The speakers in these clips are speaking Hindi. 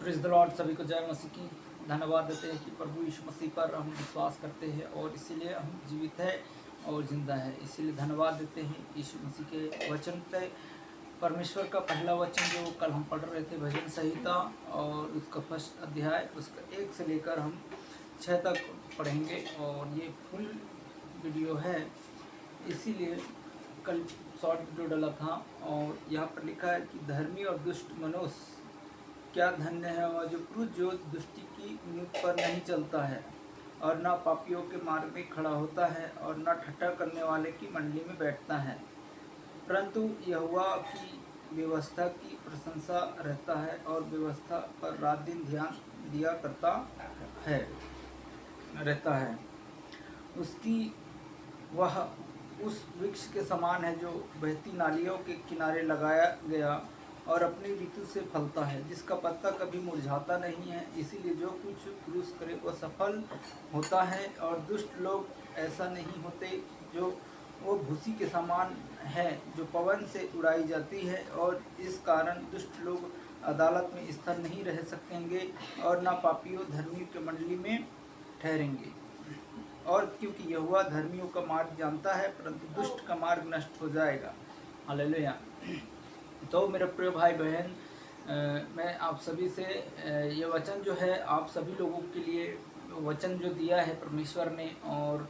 Praise the Lord. सभी को जय मसीह की। धन्यवाद देते हैं कि प्रभु यीशु मसीह पर हम विश्वास करते हैं और इसीलिए हम जीवित है और ज़िंदा है। इसीलिए धन्यवाद देते हैं यीशु मसीह के वचन पे। परमेश्वर का पहला वचन जो कल हम पढ़ रहे थे भजन संहिता, और उसका फर्स्ट अध्याय उसका 1 से लेकर हम 6 तक पढ़ेंगे। और ये फुल वीडियो है, इसीलिए कल शॉर्ट वीडियो डाला था। और यहाँ पर लिखा है कि धर्मी और दुष्ट मनुष्य क्या धन्य है वह जो क्रूस जो दुष्टि की नींव पर नहीं चलता है, और न पापियों के मार्ग में खड़ा होता है, और न ठट्ठा करने वाले की मंडली में बैठता है, परंतु यहोवा की व्यवस्था की प्रशंसा रहता है, और व्यवस्था पर रात दिन ध्यान दिया करता है रहता है। उसकी वह उस वृक्ष के समान है जो बहती नालियों के किनारे लगाया गया और अपनी ऋतु से फलता है, जिसका पत्ता कभी मुरझाता नहीं है। इसीलिए जो कुछ पुरुष करे वह सफल होता है। और दुष्ट लोग ऐसा नहीं होते, जो वो भूसी के समान है जो पवन से उड़ाई जाती है। और इस कारण दुष्ट लोग अदालत में स्थिर नहीं रह सकेंगे, और ना पापियों धर्मियों के मंडली में ठहरेंगे। और क्योंकि यहोवा धर्मियों का मार्ग जानता है, परंतु दुष्ट का मार्ग नष्ट हो जाएगा। हालेलुया। तो मेरे प्रिय भाई बहन, मैं आप सभी से ये वचन जो है आप सभी लोगों के लिए वचन जो दिया है परमेश्वर ने, और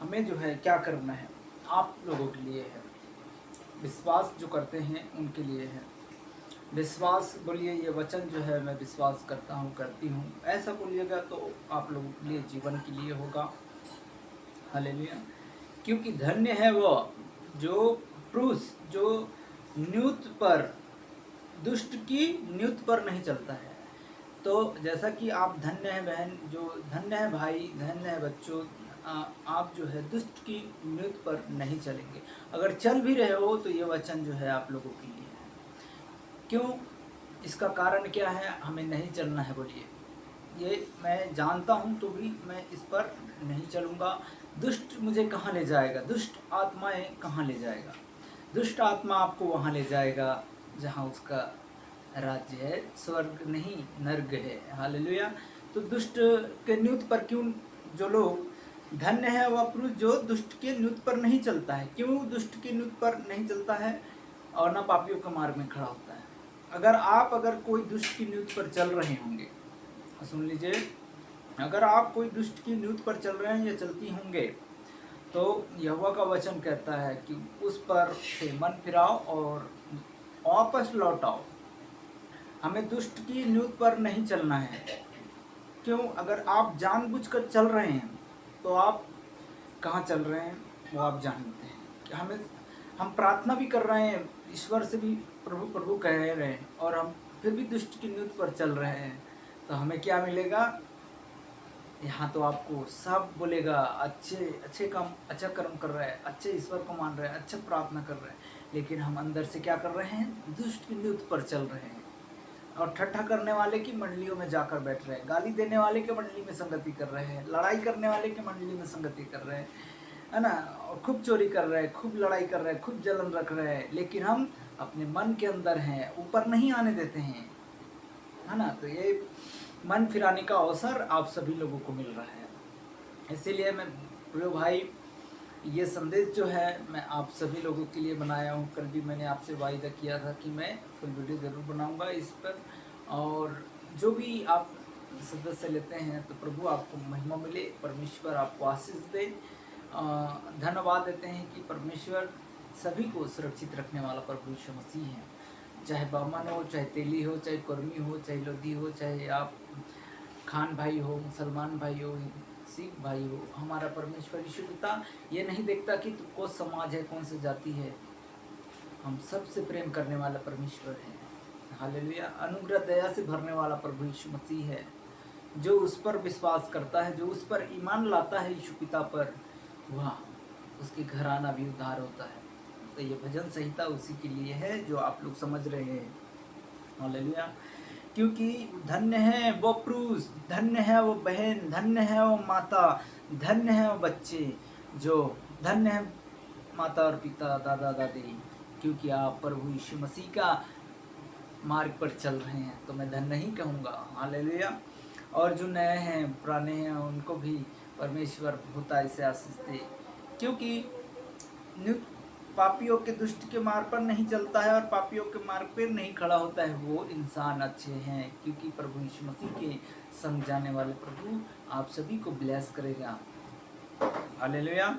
हमें जो है क्या करना है आप लोगों के लिए है। विश्वास जो करते हैं उनके लिए है। विश्वास बोलिए, ये वचन जो है मैं विश्वास करता हूँ, करती हूँ, ऐसा बोलिएगा तो आप लोगों के लिए जीवन के लिए होगा। हालेलुया। क्योंकि धन्य है वो जो पुरुष जो न्यूत पर दुष्ट की न्यूत पर नहीं चलता है। तो जैसा कि आप धन्य है बहन, जो धन्य है भाई, धन्य है बच्चों, आप जो है दुष्ट की न्यूत पर नहीं चलेंगे। अगर चल भी रहे हो तो ये वचन जो है आप लोगों के लिए है। क्यों? इसका कारण क्या है? हमें नहीं चलना है बोलिए। ये मैं जानता हूँ तो भी मैं इस पर नहीं चलूँगा। दुष्ट मुझे कहाँ ले जाएगा? दुष्ट आत्माएं कहाँ ले जाएगा? दुष्ट आत्मा आपको वहाँ ले जाएगा जहाँ उसका राज्य है, स्वर्ग नहीं नर्क है। हालेलुया। तो दुष्ट के न्यूत पर क्यों? जो लोग धन्य है वह पुरुष जो दुष्ट के न्यूत पर नहीं चलता है। क्यों दुष्ट के न्यूत पर नहीं चलता है और न पापियों के मार्ग में खड़ा होता है। अगर कोई दुष्ट की न्यूत पर चल रहे होंगे, सुन लीजिए, अगर आप कोई दुष्ट की न्यूत पर चल रहे हैं या चलती होंगे, तो यहोवा का वचन कहता है कि उस पर से मन फिराओ और वापस लौट आओ। हमें दुष्ट की न्यूत पर नहीं चलना है। क्यों? अगर आप जानबूझकर चल रहे हैं तो आप कहाँ चल रहे हैं वो आप जानते हैं। कि हम प्रार्थना भी कर रहे हैं, ईश्वर से भी प्रभु प्रभु कह रहे हैं, और हम फिर भी दुष्ट की न्यूत पर चल रहे हैं, तो हमें क्या मिलेगा? यहाँ तो आपको सब बोलेगा अच्छे काम, अच्छा कर्म कर रहे हैं, अच्छे ईश्वर को मान रहे हैं, अच्छा प्रार्थना कर रहे हैं, लेकिन हम अंदर से क्या कर रहे हैं? दुष्ट की न्यूत पर चल रहे हैं, और ठट्ठा करने वाले की मंडलियों में जाकर बैठ रहे हैं, गाली देने वाले के मंडली में संगति कर रहे हैं, लड़ाई करने वाले के मंडली में संगति कर रहे हैं, है ना, और खूब चोरी कर रहे हैं, खूब लड़ाई कर रहे हैं, खूब जलन रख रहे हैं, लेकिन हम अपने मन के अंदर हैं, ऊपर नहीं आने देते हैं, है ना। तो ये मन फिराने का अवसर आप सभी लोगों को मिल रहा है। इसीलिए मैं प्रिय भाई, ये संदेश जो है मैं आप सभी लोगों के लिए बनाया हूँ। कल भी मैंने आपसे वायदा किया था कि मैं फुल वीडियो ज़रूर बनाऊँगा इस पर, और जो भी आप सदस्य लेते हैं तो प्रभु आपको महिमा मिले, परमेश्वर आपको आशीष दे। धन्यवाद देते हैं कि परमेश्वर सभी को सुरक्षित रखने वाला प्रभु यीशु मसीह है। चाहे बामन हो, चाहे तेली हो, चाहे कुर्मी हो, चाहे लोधी हो, चाहे आप खान भाई हो, मुसलमान भाई हो, सिख भाई हो, हमारा परमेश्वर यीशु पिता ये नहीं देखता कि तू कौन समाज है, कौन सी जाति है। हम सबसे प्रेम करने वाला परमेश्वर है। हालेलुया। अनुग्रह दया से भरने वाला प्रभु यीशु मसीह है। जो उस पर विश्वास करता है, जो उस पर ईमान लाता है यीशु पिता पर, वह उसके घराना भी उद्धार होता है। तो ये भजन संहिता उसी के लिए है जो आप लोग समझ रहे हैं। हालेलुया। क्योंकि धन्य है वो पुरुष, धन्य है वो बहन, धन्य है वो माता, धन्य है वो बच्चे, जो धन्य है माता और पिता, दादा दादी, क्योंकि आप प्रभु यीशु मसीह का मार्ग पर चल रहे हैं तो मैं धन्य नहीं कहूँगा। हालेलुया। और जो नए हैं, पुराने हैं, उनको भी परमेश्वर होता से आशीष दे, क्योंकि पापियों के दुष्ट के मार्ग पर नहीं चलता है और पापियों के मार्ग पर नहीं खड़ा होता है, वो इंसान अच्छे हैं, क्योंकि प्रभु यीशु मसीह के संग जाने वाले प्रभु आप सभी को ब्लेस करेगा। हालेलुया।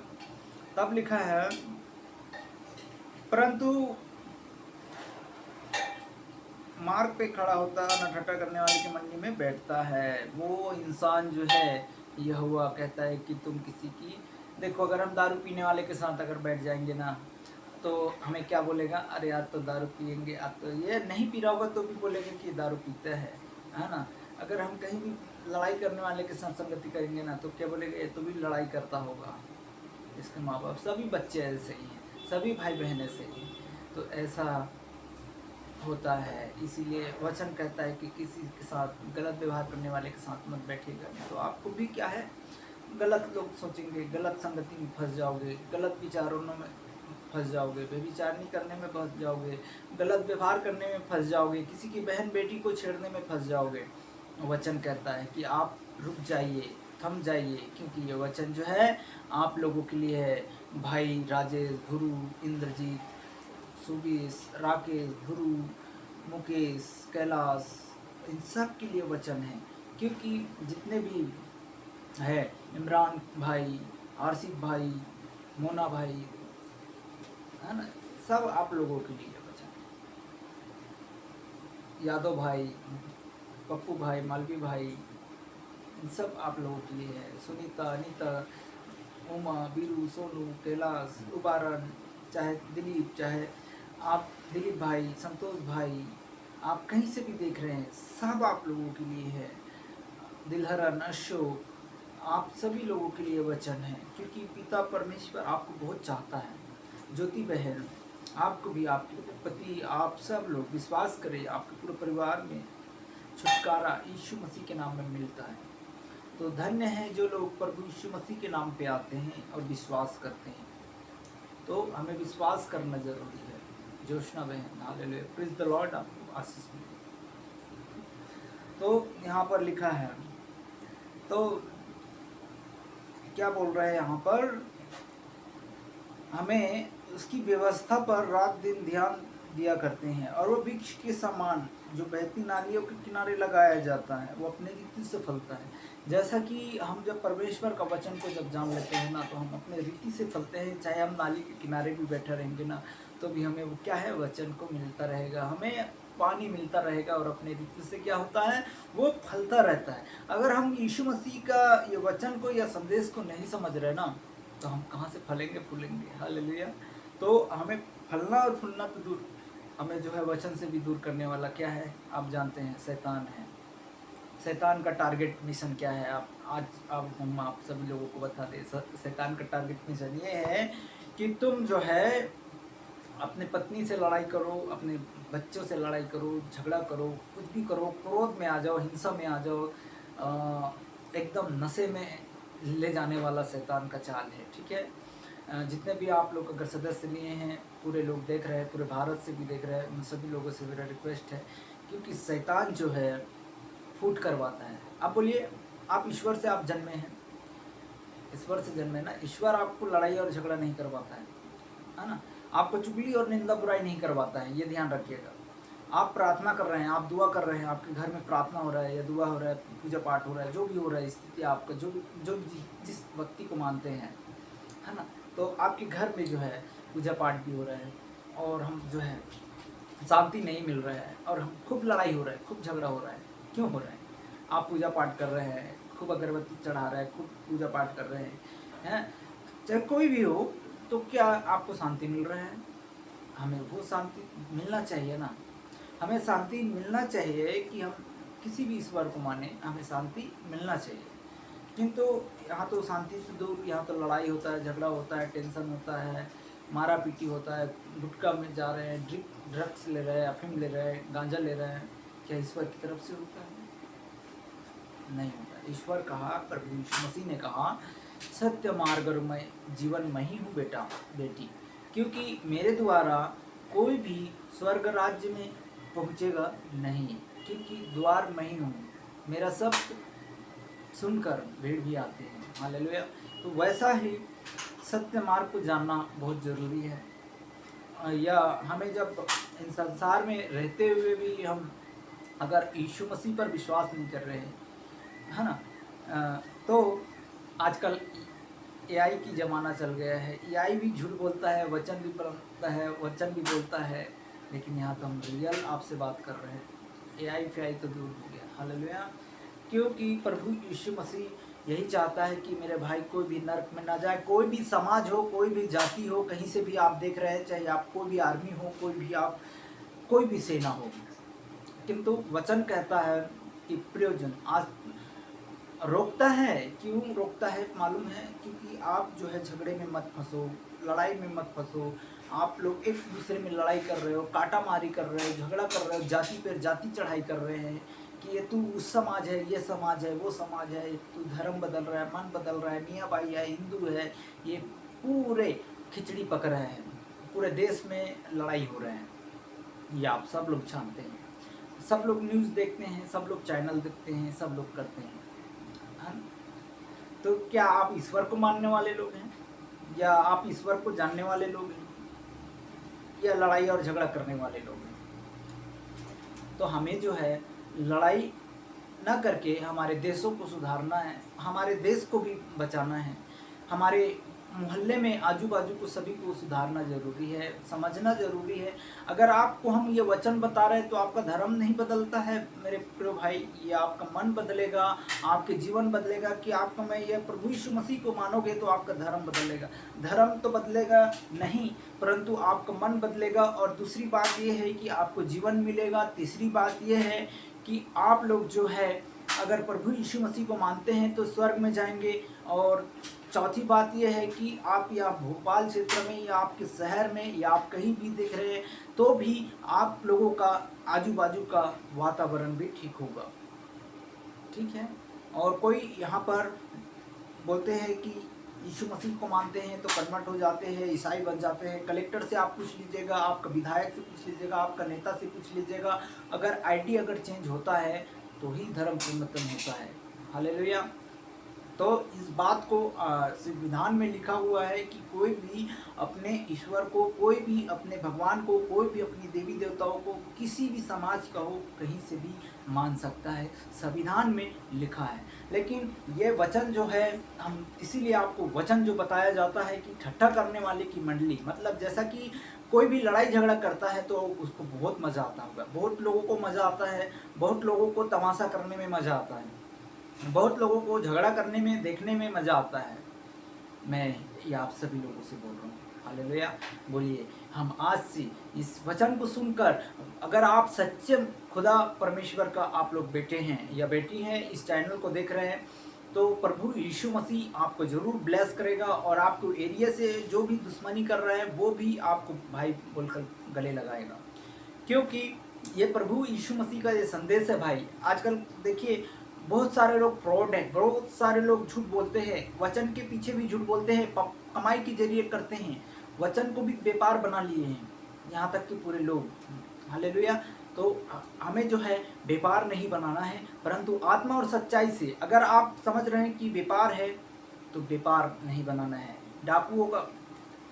तब लिखा है, परंतु मार्ग पे खड़ा होता है, नठट्टा करने वाले की मंडी में बैठता है, वो इंसान जो है, यहोवा कहता है कि तुम किसी की, देखो अगर हम दारू पीने वाले के साथ अगर बैठ जाएंगे ना, तो हमें क्या बोलेगा, अरे यार तो दारू पियेंगे, आप तो ये नहीं पी रहा होगा तो भी बोलेंगे कि दारू पीता है ना। अगर हम कहीं भी लड़ाई करने वाले के साथ संगति करेंगे ना, तो क्या बोलेंगे, ये तो भी लड़ाई करता होगा। इसके माँ बाप, सभी बच्चे ऐसे ही हैं, सभी भाई बहन ऐसे ही, तो ऐसा होता है। इसीलिए वचन कहता है कि किसी के साथ गलत व्यवहार करने वाले के साथ मत बैठिएगा, तो आपको भी क्या है, गलत लोग सोचेंगे, गलत संगति में फंस जाओगे, गलत विचारों में फंस जाओगे, व्यभिचार नहीं करने में फंस जाओगे, गलत व्यवहार करने में फंस जाओगे, किसी की बहन बेटी को छेड़ने में फंस जाओगे। वचन कहता है कि आप रुक जाइए, थम जाइए, क्योंकि ये वचन जो है आप लोगों के लिए है। भाई राजेश, गुरु, इंद्रजीत, सुबीस, राकेश, गुरु, मुकेश, कैलाश, इन सब के लिए वचन है, क्योंकि जितने भी है, इमरान भाई, आरसिफ भाई, मोना भाई, है ना, सब आप लोगों के लिए वचन। यादव भाई, पप्पू भाई, मालवी भाई, इन सब आप लोगों के लिए है। सुनीता, अनीता, उमा, बीरू, सोनू, कैलाश, उबारन, चाहे दिलीप, चाहे आप दिलीप भाई, संतोष भाई, आप कहीं से भी देख रहे हैं, सब आप लोगों के लिए है। दिलहरन, अशोक, आप सभी लोगों के लिए वचन है, क्योंकि पिता परमेश्वर आपको बहुत चाहता है। ज्योति बहन, आपको भी, आपके पति, आप सब लोग विश्वास करें, आपके पूरे परिवार में छुटकारा यीशु मसीह के नाम में मिलता है। तो धन्य है जो लोग प्रभु यीशु मसीह के नाम पे आते हैं और विश्वास करते हैं। तो हमें विश्वास करना जरूरी है। जोशना बहन, हालेलुया, प्रेज द लॉर्ड, आपको आशीष मिले। तो यहाँ पर लिखा है, तो क्या बोल रहे हैं यहाँ पर, हमें उसकी व्यवस्था पर रात दिन ध्यान दिया करते हैं, और वो वृक्ष के समान जो बहती नालियों के किनारे लगाया जाता है, वो अपने रीति से फलता है। जैसा कि हम जब परमेश्वर का वचन को जब जान लेते हैं ना, तो हम अपने रीति से फलते हैं। चाहे हम नाली के किनारे भी बैठे रहेंगे ना, तो भी हमें वो क्या है, वचन को मिलता रहेगा, हमें पानी मिलता रहेगा, और अपने रीति से क्या होता है, वो फलता रहता है। अगर हम यीशु मसीह का ये वचन को या संदेश को नहीं समझ रहे ना, तो हम कहाँ से फलेंगे फूलेंगे। हालेलुया। तो हमें फलना और फूलना तो दूर, हमें जो है वचन से भी दूर करने वाला क्या है, आप जानते हैं, शैतान है। शैतान का टारगेट मिशन क्या है, आज हम आप सभी लोगों को बता दें। शैतान का टारगेट मिशन ये है कि तुम जो है अपने पत्नी से लड़ाई करो, अपने बच्चों से लड़ाई करो, झगड़ा करो, कुछ भी करो, क्रोध में आ जाओ, हिंसा में आ जाओ, एकदम नशे में ले जाने वाला शैतान का चाल है। ठीक है, जितने भी आप लोग अगर सदस्य लिए हैं, पूरे लोग देख रहे हैं, पूरे भारत से भी देख रहे हैं, उन सभी लोगों से मेरा रिक्वेस्ट है, क्योंकि शैतान जो है फूट करवाता है। आप बोलिए, आप ईश्वर से आप जन्मे हैं, ईश्वर से जन्मे ना, ईश्वर आपको लड़ाई और झगड़ा नहीं करवाता है ना, आपको चुगली और निंदा बुराई नहीं करवाता है, ये ध्यान रखिएगा। आप प्रार्थना कर रहे हैं, आप दुआ कर रहे हैं, आपके घर में प्रार्थना हो रहा है या दुआ हो रहा है, पूजा पाठ हो रहा है, जो भी हो रहा है, स्थिति आपका जो जिस व्यक्ति को मानते हैं, है ना, तो आपके घर में जो है पूजा पाठ भी हो रहा है, और हम जो है शांति नहीं मिल रहा है, और हम खूब लड़ाई हो रहा है, खूब झगड़ा हो रहा है। क्यों हो रहा है? आप पूजा पाठ कर रहे हैं, खूब अगरबत्ती चढ़ा रहे हैं, खूब पूजा पाठ कर रहे हैं, चाहे कोई भी हो, तो क्या आपको शांति मिल रहा है? हमें वो शांति मिलना चाहिए ना, हमें शांति मिलना चाहिए कि हम किसी भी ईश्वर को माने, हमें शांति मिलना चाहिए। किंतु यहाँ तो शांति से दूर, यहाँ तो लड़ाई होता है, झगड़ा होता है, टेंशन होता है, मारा पीटी होता है, गुटखा में जा रहे हैं, ड्रग्स ले रहे हैं, अफीम ले रहे हैं, गांजा ले रहे हैं। क्या ईश्वर की तरफ से होता है? नहीं होता। ईश्वर कहा, प्रभु यीशु मसीह ने कहा, सत्य मार्ग और मैं जीवन में ही हूँ बेटा बेटी, क्योंकि मेरे द्वारा कोई भी स्वर्ग राज्य में पहुँचेगा नहीं, क्योंकि द्वार मैं ही हूँ, मेरा सब सुनकर भीड़ भी आती है। हालेलुया। तो वैसा ही सत्य मार्ग को जानना बहुत ज़रूरी है। या हमें जब इन संसार में रहते हुए भी हम अगर यीशु मसीह पर विश्वास नहीं कर रहे हैं, है ना, तो आजकल एआई की ज़माना चल गया है। एआई भी झूठ बोलता है, वचन भी बोलता है, वचन भी बोलता है, लेकिन यहाँ तो हम रियल आपसे बात कर रहे हैं। एआई फेआई तो दूर हो गया। हालेलुया। क्योंकि प्रभु यीशु मसीह यही चाहता है कि मेरे भाई कोई भी नरक में ना जाए। कोई भी समाज हो, कोई भी जाति हो, कहीं से भी आप देख रहे हैं, चाहे आप कोई भी आर्मी हो, कोई भी सेना हो, किंतु वचन कहता है कि प्रयोजन आज रोकता है। क्यों रोकता है मालूम है? क्योंकि आप जो है झगड़े में मत फंसो, लड़ाई में मत फंसो। आप लोग एक दूसरे में लड़ाई कर रहे हो, काटामारी कर रहे हो, झगड़ा कर रहे हो, जाति पर जाति चढ़ाई कर रहे हैं कि ये तू उस समाज है, ये समाज है, वो समाज है, तू धर्म बदल रहा है, मन बदल रहा है, मियाँ भाई है, हिंदू है। ये पूरे खिचड़ी पक रहे हैं, पूरे देश में लड़ाई हो रहे हैं। ये आप सब लोग जानते हैं, सब लोग न्यूज़ देखते हैं, सब लोग चैनल देखते हैं, सब लोग करते हैं। तो क्या आप ईश्वर को मानने वाले लोग हैं, या आप ईश्वर को जानने वाले लोग हैं, या लड़ाई और झगड़ा करने वाले लोग हैं? तो हमें जो है लड़ाई ना करके हमारे देशों को सुधारना है, हमारे देश को भी बचाना है, हमारे मोहल्ले में आजू बाजू को सभी को सुधारना जरूरी है, समझना जरूरी है। अगर आपको हम ये वचन बता रहे हैं तो आपका धर्म नहीं बदलता है मेरे प्रिय भाई, ये आपका मन बदलेगा, आपके जीवन बदलेगा। कि आपका मैं ये प्रभु यीशु मसीह को मानोगे तो आपका धर्म बदलेगा। धर्म तो बदलेगा नहीं, परंतु आपका मन बदलेगा। और दूसरी बात ये है कि आपको जीवन मिलेगा। तीसरी बात ये है कि आप लोग जो है अगर प्रभु यीशु मसीह को मानते हैं तो स्वर्ग में जाएंगे। और चौथी बात यह है कि आप या भोपाल क्षेत्र में, या आपके शहर में, या आप कहीं भी देख रहे हैं, तो भी आप लोगों का आजू बाजू का वातावरण भी ठीक होगा। ठीक है। और कोई यहाँ पर बोलते हैं कि यीशु मसीह को मानते हैं तो कन्वर्ट हो जाते हैं, ईसाई बन जाते हैं। कलेक्टर से आप पूछ लीजिएगा, आपका विधायक से पूछ लीजिएगा, आपका नेता से पूछ लीजिएगा, अगर आईडी अगर चेंज होता है तो ही धर्म परिवर्तन होता है। हालेलुया। तो इस बात को संविधान में लिखा हुआ है कि कोई भी अपने ईश्वर को, कोई भी अपने भगवान को, कोई भी अपनी देवी देवताओं को किसी भी समाज का हो कहीं से भी मान सकता है, संविधान में लिखा है। लेकिन ये वचन जो है, हम इसीलिए आपको वचन जो बताया जाता है कि ठट्ठा करने वाले की मंडली, मतलब जैसा कि कोई भी लड़ाई झगड़ा करता है तो उसको बहुत मज़ा आता होगा, बहुत लोगों को मज़ा आता है, बहुत लोगों को तमाशा करने में मज़ा आता है, बहुत लोगों को झगड़ा करने में, देखने में मज़ा आता है। मैं ये आप सभी लोगों से बोल रहा हूँ। हालेलुया। बोलिए, हम आज से इस वचन को सुनकर, अगर आप सच्चे खुदा परमेश्वर का आप लोग बेटे हैं या बेटी हैं, इस चैनल को देख रहे हैं, तो प्रभु यीशु मसीह आपको ज़रूर ब्लेस करेगा। और आपको एरिया से जो भी दुश्मनी कर रहा है वो भी आपको भाई बोलकर गले लगाएगा। क्योंकि ये प्रभु यीशु मसीह का ये संदेश है भाई। आजकल देखिए बहुत सारे लोग फ्रॉड हैं, बहुत सारे लोग झूठ बोलते हैं, वचन के पीछे भी झूठ बोलते हैं, कमाई के जरिए करते हैं, वचन को भी व्यापार बना लिए हैं यहाँ तक कि पूरे लोग। हालेलुया। तो हमें जो है व्यापार नहीं बनाना है, परंतु आत्मा और सच्चाई से, अगर आप समझ रहे हैं कि व्यापार है तो व्यापार नहीं बनाना है। डाकुओं का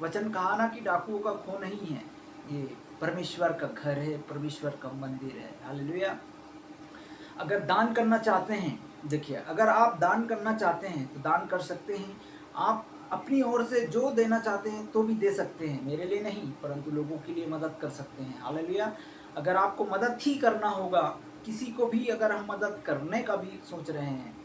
वचन कहा ना कि डाकुओं का खो नहीं है, ये परमेश्वर का घर है, परमेश्वर का मंदिर है। हालेलुया। अगर दान करना चाहते हैं, देखिए अगर आप दान करना चाहते हैं तो दान कर सकते हैं। आप अपनी ओर से जो देना चाहते हैं तो भी दे सकते हैं, मेरे लिए नहीं परंतु लोगों के लिए मदद कर सकते हैं। हालेलुया। अगर आपको मदद ही करना होगा, किसी को भी अगर हम मदद करने का भी सोच रहे हैं,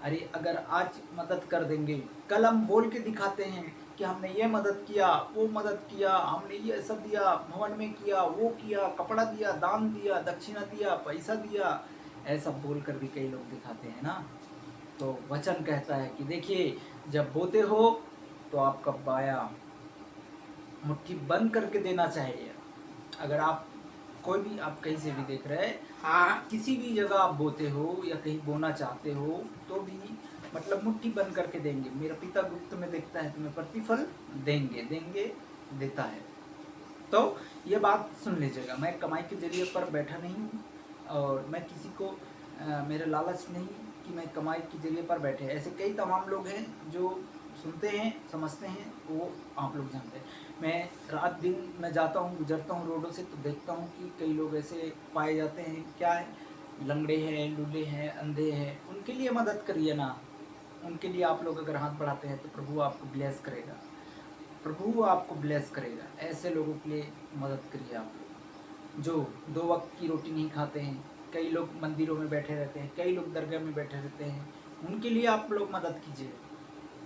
अरे अगर आज मदद कर देंगे, कल हम बोल के दिखाते हैं कि हमने ये मदद किया, वो मदद किया, हमने ये सब दिया, भवन में किया, वो किया, कपड़ा दिया, दान दिया, दक्षिणा दिया, पैसा दिया, ऐसा बोल कर भी कई लोग दिखाते हैं ना। तो वचन कहता है कि देखिए, जब बोते हो तो आपका बाया मुट्ठी बंद करके देना चाहिए। अगर आप कोई भी, आप कहीं से भी देख रहे हैं, हाँ, किसी भी जगह आप बोते हो या कहीं बोना चाहते हो तो भी मतलब मुट्ठी बंद करके देंगे। मेरा पिता गुप्त में देखता है, तुम्हें प्रतिफल देंगे, देता है। तो ये बात सुन लीजिएगा, मैं कमाई के जरिए पर बैठा नहीं हूँ और मैं किसी को मेरा लालच नहीं कि मैं कमाई के जरिए पर बैठे। ऐसे कई तमाम लोग हैं जो सुनते हैं, समझते हैं, वो आप लोग जानते हैं। मैं रात दिन मैं जाता हूँ, गुजरता हूँ रोडों से, तो देखता हूँ कि कई लोग ऐसे पाए जाते हैं, क्या है, लंगड़े हैं, लूले हैं, अंधे हैं, उनके लिए मदद करिए ना। उनके लिए आप लोग अगर हाथ बढ़ाते हैं तो प्रभु आपको ब्लेस करेगा, प्रभु आपको ब्लेस करेगा। ऐसे लोगों के लिए मदद करिए आप लोग जो 2 वक्त की रोटी नहीं खाते हैं। कई लोग मंदिरों में बैठे रहते हैं, कई लोग दरगाह में बैठे रहते हैं, उनके लिए आप लोग मदद कीजिए।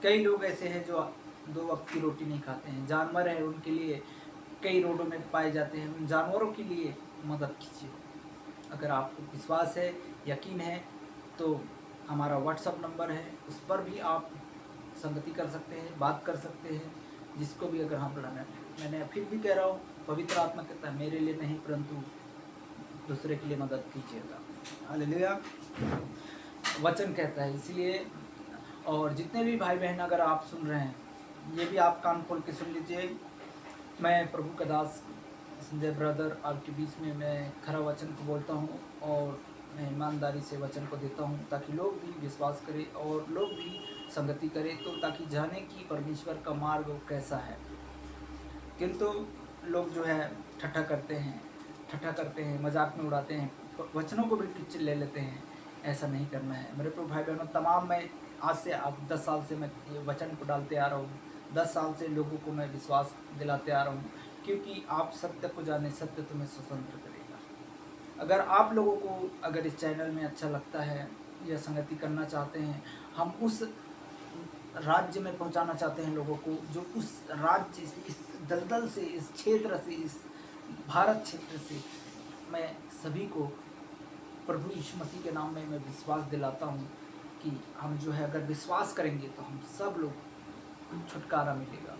कई लोग ऐसे हैं जो 2 वक्त की रोटी नहीं खाते हैं, जानवर है उनके लिए, कई रोडों में पाए जाते हैं, उन जानवरों के लिए मदद कीजिए। अगर आपको विश्वास है, यकीन है, तो हमारा व्हाट्सअप नंबर है, उस पर भी आप संगति कर सकते हैं, बात कर सकते हैं, जिसको भी अगर हम बढ़ाना है। मैंने फिर भी कह रहा हूँ, पवित्र आत्मा कहता है मेरे लिए नहीं परंतु दूसरे के लिए मदद कीजिएगा। हालेलुया। वचन कहता है, इसलिए और जितने भी भाई बहन अगर आप सुन रहे हैं, ये भी आप कान खोल के सुन लीजिए। मैं प्रभु का दास संजय ब्रदर आपके बीच में मैं खरा वचन को बोलता हूँ और मैं ईमानदारी से वचन को देता हूँ, ताकि लोग भी विश्वास करें और लोग भी संगति करें, तो ताकि जाने कि परमेश्वर का मार्ग कैसा है। किंतु लोग जो है ठट्ठा करते हैं, मजाक में उड़ाते हैं, वचनों को भी टिच ले लेते हैं। ऐसा नहीं करना है मेरे प्रभु भाई बहनों। तमाम मैं आज से 10 साल से मैं ये वचन को डालते आ रहा हूँ, 10 साल से लोगों को मैं विश्वास दिलाते आ रहा हूँ, क्योंकि आप सत्य को जाने, सत्य तुम्हें स्वतंत्र करेगा। अगर आप लोगों को अगर इस चैनल में अच्छा लगता है या संगति करना चाहते हैं, हम उस राज्य में पहुंचाना चाहते हैं लोगों को, जो उस राज्य से, इस दलदल से, इस क्षेत्र से, इस भारत क्षेत्र से, मैं सभी को प्रभु यीशु मसीह के नाम में मैं विश्वास दिलाता हूँ कि हम जो है अगर विश्वास करेंगे तो हम सब लोग छुटकारा मिलेगा,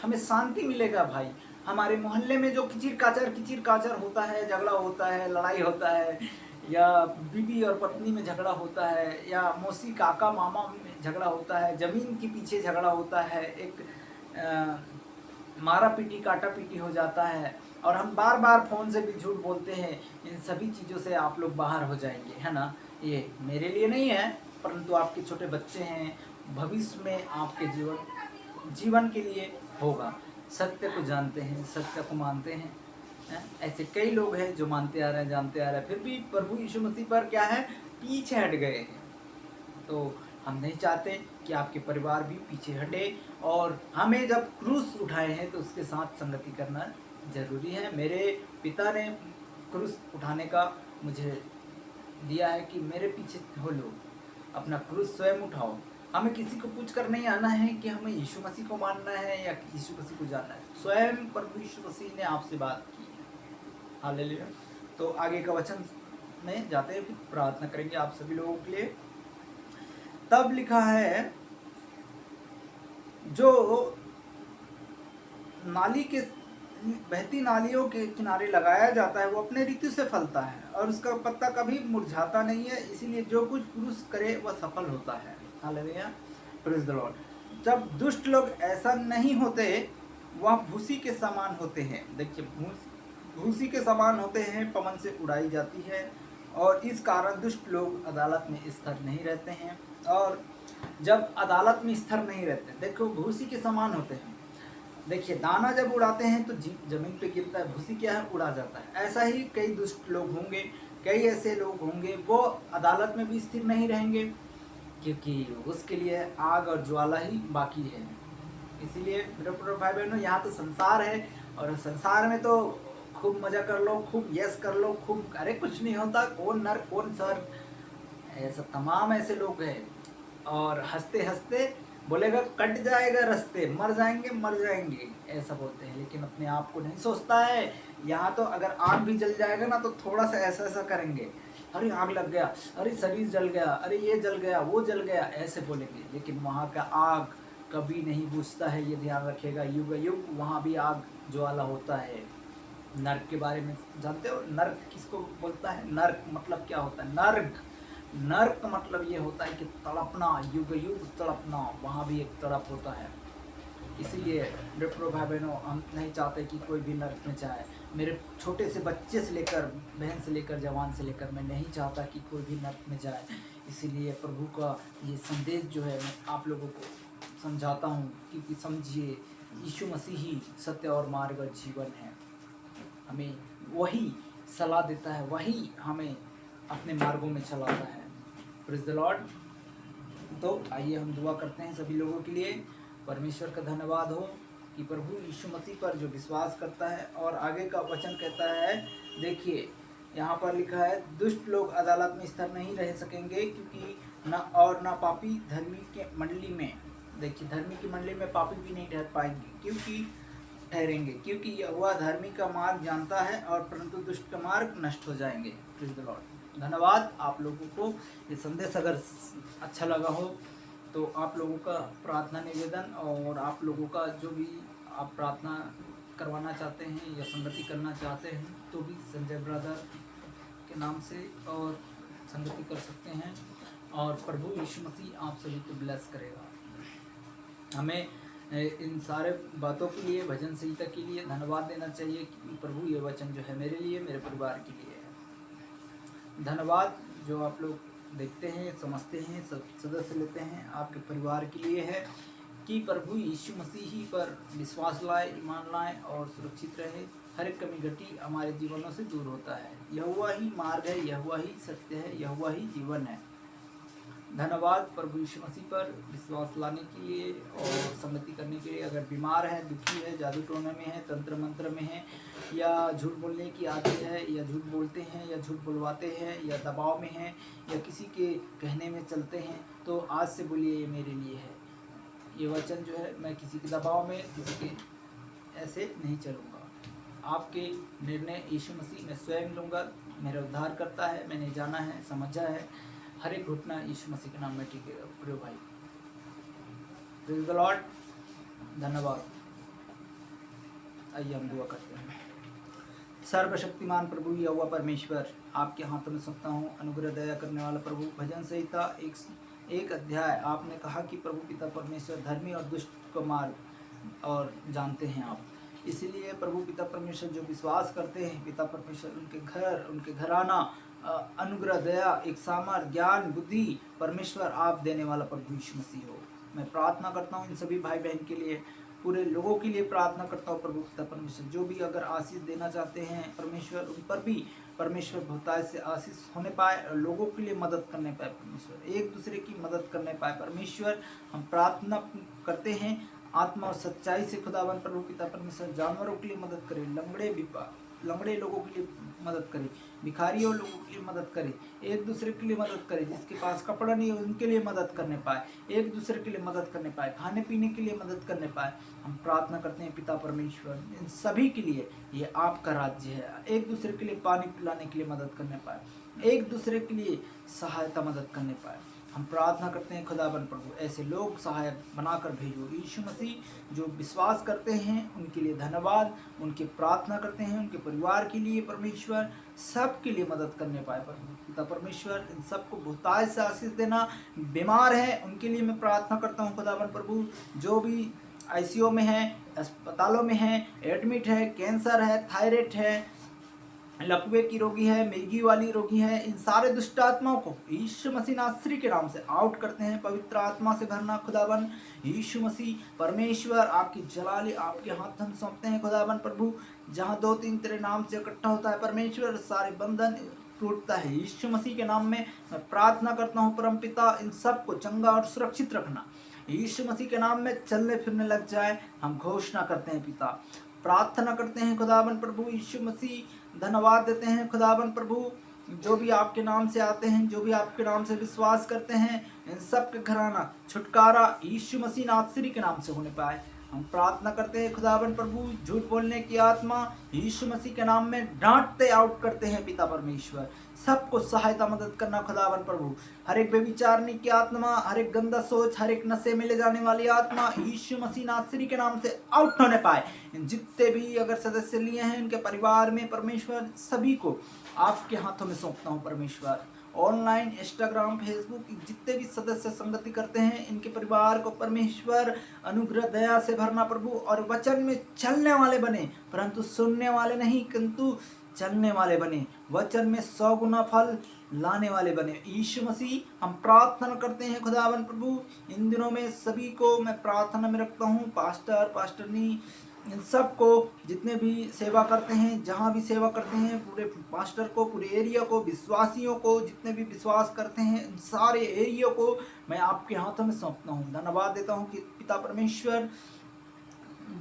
हमें शांति मिलेगा। भाई हमारे मोहल्ले में जो किचिर काचर होता है, झगड़ा होता है, लड़ाई होता है, या बीवी और पत्नी में झगड़ा होता है, या मौसी काका मामा में झगड़ा होता है, ज़मीन के पीछे झगड़ा होता है, एक मारा पीटी काटा पीटी हो जाता है, और हम बार बार फ़ोन से भी झूठ बोलते हैं, इन सभी चीज़ों से आप लोग बाहर हो जाएंगे, है ना। ये मेरे लिए नहीं है, परंतु आपके छोटे बच्चे हैं, भविष्य में आपके जीवन के लिए होगा। सत्य को जानते हैं, सत्य को मानते हैं। ऐसे कई लोग हैं जो मानते आ रहे हैं, जानते आ रहे हैं, फिर भी प्रभु यीशु मसीह पर क्या है, पीछे हट गए हैं। तो हम नहीं चाहते कि आपके परिवार भी पीछे हटे, और हमें जब क्रूस उठाए हैं तो उसके साथ संगति करना जरूरी है। मेरे पिता ने क्रूस उठाने का मुझे दिया है कि मेरे पीछे हो लो, अपना क्रूस स्वयं उठाओ। हमें किसी को पूछ कर नहीं आना है कि हमें यीशु मसीह को मानना है या यीशु मसीह को जानना है, स्वयं प्रभु यीशु मसीह ने आपसे बात की है। हालेलुया। तो आगे का वचन में जाते हैं, फिर प्रार्थना करेंगे आप सभी लोगों के लिए। तब लिखा है, जो नाली के बहती नालियों के किनारे लगाया जाता है वो अपने ऋतु से फलता है और उसका पत्ता कभी मुरझाता नहीं है, इसीलिए जो कुछ पुरुष करे वह सफल होता है। Hallelujah, praise the Lord. जब दुष्ट लोग ऐसा नहीं होते, वह भूसी के समान होते हैं। देखिए, भूसी के समान होते हैं, पवन से उड़ाई जाती है, और इस कारण दुष्ट लोग अदालत में स्थिर नहीं रहते हैं। और जब अदालत में स्थिर नहीं रहते, देखो भूसी के समान होते हैं। देखिए, दाना जब उड़ाते हैं तो जमीन पे गिरता है, भूसी क्या है, उड़ा जाता है। ऐसा ही कई दुष्ट लोग होंगे, कई ऐसे लोग होंगे, वो अदालत में भी स्थिर नहीं रहेंगे, क्योंकि उसके लिए आग और ज्वाला ही बाकी है। इसीलिए मेरे भाई बहनों, यहाँ तो संसार है, और संसार में तो खूब मजा कर लो, खूब यस कर लो, खूब, अरे कुछ नहीं होता, कौन नर कौन सर, ऐसा तमाम ऐसे लोग हैं। और हंसते हंसते बोलेगा कट जाएगा रास्ते, मर जाएंगे ऐसा बोलते हैं, लेकिन अपने आप को नहीं सोचता है। यहाँ तो अगर आग भी जल जाएगा ना, तो थोड़ा सा ऐसा करेंगे, अरे आग लग गया, अरे शरीर जल गया, अरे ये जल गया, वो जल गया, ऐसे बोलेंगे। लेकिन वहाँ का आग कभी नहीं बुझता है, ये ध्यान रखिएगा। युग युग वहाँ भी आग ज्वाला होता है। नर्क के बारे में जानते हो? नर्क किसको बोलता है? नर्क मतलब क्या होता है? नर्क मतलब ये होता है कि तड़पना, युग युग तड़पना, वहाँ भी एक तड़प होता है। इसीलिए प्रिय भाई बहनों, हम नहीं चाहते कि कोई भी नरक में जाए। मेरे छोटे से बच्चे से लेकर, बहन से लेकर, जवान से लेकर, मैं नहीं चाहता कि कोई भी नरक में जाए। इसीलिए प्रभु का ये संदेश जो है मैं आप लोगों को समझाता हूँ, क्योंकि समझिए यीशु मसीह ही सत्य और मार्ग और जीवन है। हमें वही सलाह देता है, वही हमें अपने मार्गों में चलाता है। Praise the Lord. तो आइए हम दुआ करते हैं सभी लोगों के लिए। परमेश्वर का धन्यवाद हो कि प्रभु यीशु मसीह पर जो विश्वास करता है, और आगे का वचन कहता है, देखिए यहाँ पर लिखा है, दुष्ट लोग अदालत में स्थिर नहीं रह सकेंगे, क्योंकि न पापी धर्मी के मंडली में, देखिए धर्मी की मंडली में पापी भी नहीं ठहर पाएंगे, क्योंकि ठहरेंगे, क्योंकि यहोवा धर्मी का मार्ग जानता है, और परंतु दुष्ट का मार्ग नष्ट हो जाएंगे। Praise the Lord. धन्यवाद आप लोगों को। ये संदेश अगर अच्छा लगा हो तो आप लोगों का प्रार्थना निवेदन, और आप लोगों का जो भी आप प्रार्थना करवाना चाहते हैं या संगति करना चाहते हैं, तो भी संजय ब्रदर के नाम से और संगति कर सकते हैं। और प्रभु यीशु मसीह आप सभी को ब्लेस करेगा। हमें इन सारे बातों के लिए, भजन संहिता के लिए धन्यवाद देना चाहिए कि प्रभु ये वचन जो है मेरे लिए, मेरे परिवार के लिए है। धन्यवाद जो आप लोग देखते हैं, समझते हैं, सदस्य लेते हैं, आपके परिवार के लिए है कि प्रभु यीशु मसीह ही पर विश्वास लाए, ईमान लाए और सुरक्षित रहे। हर एक कमी घटी हमारे जीवनों से दूर होता है। यहोवा ही मार्ग है, यहोवा ही सत्य है, यहोवा ही जीवन है। धन्यवाद प्रभु यीशु मसीह पर विश्वास लाने के लिए और संगति करने के लिए। अगर बीमार है, दुखी है, जादू टोने में है, तंत्र मंत्र में है, या झूठ बोलने की आदत है, या झूठ बोलते हैं, या झूठ बुलवाते हैं, या दबाव में हैं, या किसी के कहने में चलते हैं, तो आज से बोलिए ये मेरे लिए है। ये वचन जो है, मैं किसी के दबाव में, किसी के ऐसे नहीं चलूँगा। आपके निर्णय यीशु मसीह मैं स्वयं लूँगा। मेरा उद्धार करता है, मैंने जाना है, समझा है। हर एक घुटना यीशु मसीह के नाम में टिकेगा। प्रिय भाई, प्रेज़ द लॉर्ड। धन्यवाद। आइए हम दुआ करते हैं। सर्वशक्तिमान प्रभु यहोवा परमेश्वर, आपके हाथों में सौंपता हूँ। अनुग्रह दया करने वाला प्रभु, भजन संहिता एक अध्याय आपने कहा कि प्रभु पिता परमेश्वर धर्मी और दुष्ट को मार्ग और जानते हैं आप। इसीलिए प्रभु पिता परमेश्वर जो विश्वास करते हैं, पिता परमेश्वर उनके घर, उनके घराना, अनुग्रह दया, एक सामर्थ, ज्ञान, बुद्धि परमेश्वर आप देने वाला प्रभु यीशु मसीह हो। मैं प्रार्थना करता हूँ इन सभी भाई बहन के लिए, पूरे लोगों के लिए प्रार्थना करता हूँ प्रभु पिता परमेश्वर। जो भी अगर आशीष देना चाहते हैं परमेश्वर, उन पर भी परमेश्वर बहुताय से आशीष होने पाए, और लोगों के लिए मदद करने पाए परमेश्वर, एक दूसरे की मदद करने पाए परमेश्वर। हम प्रार्थना करते हैं आत्मा और सच्चाई से खुदावन प्रभु पिता परमेश्वर जानवरों के लिए मदद करे, लंगड़े लोगों के लिए मदद करे, भिखारियों लोगों के लिए मदद करे, एक दूसरे के लिए मदद करे, जिसके पास कपड़ा नहीं है उनके लिए मदद करने पाए, एक दूसरे के लिए मदद करने पाए, खाने पीने के लिए मदद करने पाए। हम प्रार्थना करते हैं पिता परमेश्वर, इन सभी के लिए ये आपका राज्य है। एक दूसरे के लिए पानी पिलाने के लिए मदद करने पाए, एक दूसरे के लिए सहायता मदद करने पाए। हम प्रार्थना करते हैं खुदाबंद प्रभु, ऐसे लोग सहायक बनाकर भेजो यीशु मसीह। जो विश्वास करते हैं उनके लिए धन्यवाद, उनके प्रार्थना करते हैं उनके परिवार के लिए परमेश्वर, सबके लिए मदद करने पाए प्रभु पिता परमेश्वर। इन सबको बहुतायत से आशीष देना। बीमार है उनके लिए मैं प्रार्थना करता हूँ खुदाबंद प्रभु, जो भी ICU में है, अस्पतालों में है, एडमिट है, कैंसर है, थायराइड है, लकवे की रोगी है, मिर्गी वाली रोगी है, इन सारे दुष्ट आत्माओं को यीशु मसीह नासरी के नाम से आउट करते हैं। पवित्र आत्मा से भरना खुदावन यीशु मसीह परमेश्वर, आपकी जलाली आपके हाथ हम सौंपते हैं खुदावन प्रभु। जहाँ 2-3 तेरे नाम से इकट्ठा होता है परमेश्वर, सारे बंधन टूटता है यीशु मसीह के नाम में। मैं प्रार्थना करता हूँ परम पिता, इन सबको चंगा और सुरक्षित रखना यीशु मसीह के नाम में, चलने फिरने लग जाए। हम घोषणा करते हैं पिता, प्रार्थना करते हैं खुदावन प्रभु यीशु मसीह। धन्यवाद देते हैं खुदावन प्रभु, जो भी आपके नाम से आते हैं, जो भी आपके नाम से विश्वास करते हैं, इन सब के घराना छुटकारा यीशु मसीह नासरी के नाम से होने पाए। हम प्रार्थना करते हैं खुदावन प्रभु, झूठ बोलने की आत्मा यीशु मसीह के नाम में डांटते आउट करते हैं पिता परमेश्वर। सबको सहायता मदद करना खुदावन प्रभु। हर एक व्यभिचारनी की आत्मा, हर एक गंदा सोच, हर एक नशे में ले जाने वाली आत्मा यीशु मसीह नासरी के नाम से आउट होने पाए। जितने भी अगर सदस्य लिए हैं इनके परिवार में परमेश्वर, सभी को आपके हाथों में सौंपता हूँ परमेश्वर। ऑनलाइन इंस्टाग्राम फेसबुक जितने भी सदस्य संगति करते हैं, इनके परिवार को परमेश्वर अनुग्रह दया से भरना प्रभु, और वचन में चलने वाले बने, परंतु सुनने वाले नहीं किंतु चलने वाले बने, वचन में 100 गुना फल लाने वाले बने। यीशु मसीह हम प्रार्थना करते हैं खुदावन प्रभु, इन दिनों में सभी को मैं प्रार्थना में रखता हूँ, पास्टर पास्टरनी इन सब को, जितने भी सेवा करते हैं, जहाँ भी सेवा करते हैं, पूरे पास्टर को, पूरे एरिया को, विश्वासियों को, जितने भी विश्वास करते हैं, इन सारे एरिया को मैं आपके हाथों में सौंपता हूँ। धन्यवाद देता हूँ कि पिता परमेश्वर,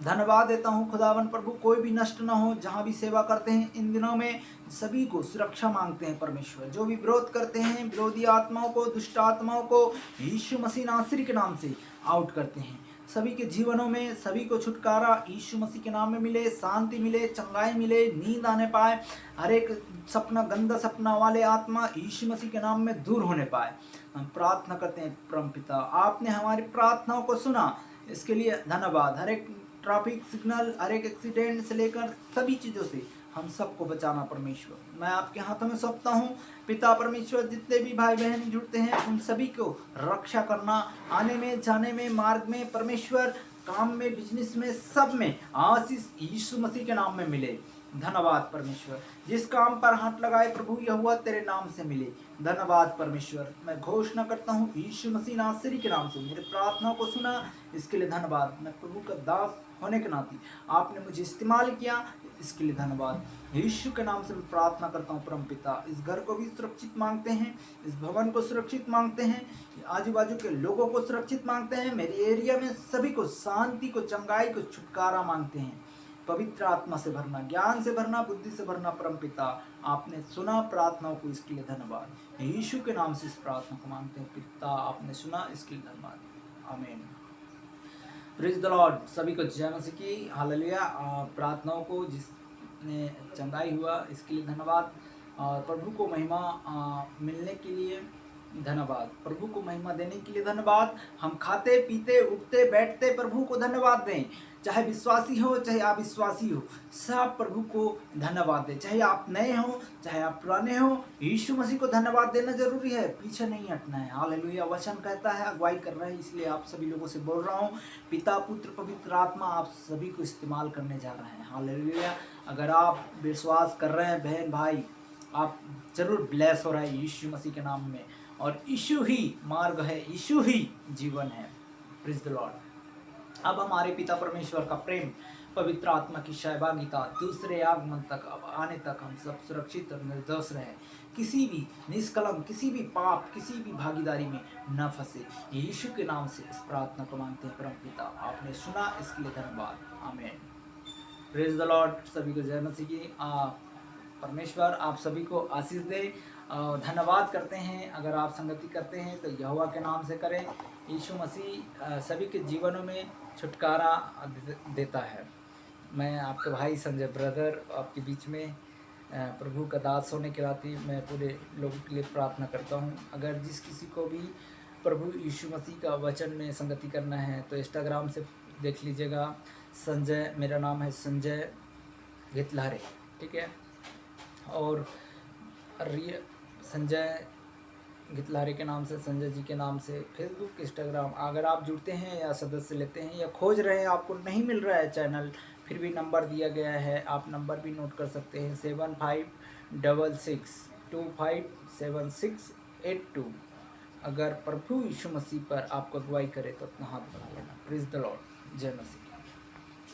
धन्यवाद देता हूँ खुदावन प्रभु, कोई भी नष्ट ना हो जहाँ भी सेवा करते हैं। इन दिनों में सभी को सुरक्षा मांगते हैं परमेश्वर, जो भी विरोध करते हैं, विरोधी आत्माओं को, दुष्ट आत्माओं को यीशु मसीह नासरी के नाम से आउट करते हैं। सभी के जीवनों में सभी को छुटकारा यीशु मसीह के नाम में मिले, शांति मिले, चंगाई मिले, नींद आने पाए, हर एक सपना, गंदा सपना वाले आत्मा यीशु मसीह के नाम में दूर होने पाए। हम प्रार्थना करते हैं परम पिता, आपने हमारी प्रार्थनाओं को सुना, इसके लिए धन्यवाद। हर एक ट्रैफिक सिग्नल, हर एक एक्सीडेंट से लेकर सभी चीज़ों से हम सबको बचाना परमेश्वर, मैं आपके हाथों में सौंपता हूँ पिता परमेश्वर। जितने भी भाई बहन जुड़ते हैं उन सभी को रक्षा करना, आने में जाने में, मार्ग में परमेश्वर, काम में, बिजनेस में, सब में आशीष यीशु मसीह के नाम में मिले। धन्यवाद परमेश्वर, जिस काम पर हाथ लगाए प्रभु यहोवा तेरे नाम से मिले। धन्यवाद परमेश्वर, मैं घोषणा करता हूँ यीशु मसीह नासरी के नाम से मेरे प्रार्थनाओं को सुना, इसके लिए धन्यवाद। मैं प्रभु का दास होने के नाते आपने मुझे इस्तेमाल किया, इसके लिए धन्यवाद। यीशु के नाम से मैं प्रार्थना करता हूँ परम पिता। इस घर को भी सुरक्षित मांगते हैं, इस भवन को सुरक्षित मांगते हैं, आजू बाजू के लोगों को सुरक्षित मांगते हैं, मेरे एरिया में सभी को शांति को, चंगाई को, छुटकारा मांगते हैं। पवित्र आत्मा से भरना, ज्ञान से भरना, बुद्धि से भरना परम पिता। आपने सुना प्रार्थनाओं को, इसके लिए धन्यवाद। यीशु के नाम से इस प्रार्थना को मांगते हैं पिता, आपने सुना, इसके लिए धन्यवाद। आमीन। Praise the Lord. सभी को जय मसीह की, हालेलुया। प्रार्थनाओं को जिसने चंगाई हुआ इसके लिए धन्यवाद, और प्रभु को महिमा मिलने के लिए धन्यवाद, प्रभु को महिमा देने के लिए धन्यवाद। हम खाते पीते उठते बैठते प्रभु को धन्यवाद दें, चाहे विश्वासी हो चाहे अविश्वासी हो, सब प्रभु को धन्यवाद दें, चाहे आप नए हो चाहे आप पुराने हो, यीशु मसीह को धन्यवाद देना जरूरी है, पीछे नहीं हटना है। हालेलुया। वचन कहता है, अगुवाई कर रहे हैं, इसलिए आप सभी लोगों से बोल रहा हूँ, पिता पुत्र पवित्र आत्मा आप सभी को इस्तेमाल करने जा रहे हैं। हालेलुया। अगर आप विश्वास कर रहे हैं बहन भाई, आप जरूर ब्लेस हो रहे हैं यीशु मसीह के नाम में, और यीशु ही मार्ग है, यीशु ही जीवन है। Praise the Lord. अब हमारे पिता परमेश्वर का प्रेम, पवित्र आत्मा की सहभागिता, दूसरे आगमन तक, अब आने तक हम सब सुरक्षित और निर्दोष रहे, किसी भी निष्कलंक, किसी भी पाप, किसी भी भागीदारी में न फंसे। यीशु के नाम से इस प्रार्थना को मांगते हैं परम पिता, आपने सुना, इसके लिए धन्यवाद। आमीन। Praise the Lord. सभी को जय मसीह की। परमेश्वर आप सभी को आशीष दे। धन्यवाद करते हैं, अगर आप संगति करते हैं तो यहोवा के नाम से करें। यीशु मसीह सभी के जीवनों में छुटकारा देता है। मैं आपके भाई संजय ब्रदर आपके बीच में प्रभु का दास होने के नाते मैं पूरे लोगों के लिए प्रार्थना करता हूं। अगर जिस किसी को भी प्रभु यीशु मसीह का वचन में संगति करना है तो इंस्टाग्राम से देख लीजिएगा, संजय, मेरा नाम है संजय गितलहरे, ठीक है, और संजय गितलहरे के नाम से, संजय जी के नाम से फेसबुक, इंस्टाग्राम। अगर आप जुड़ते हैं या सदस्य लेते हैं या खोज रहे हैं, आपको नहीं मिल रहा है चैनल, फिर भी नंबर दिया गया है, आप नंबर भी नोट कर सकते हैं, 7566257682। अगर प्रभु यीशु मसीह पर आपको अगुवाई करे तो अपना हाथ बढ़ा लेना। Praise the Lord. जय मसीह।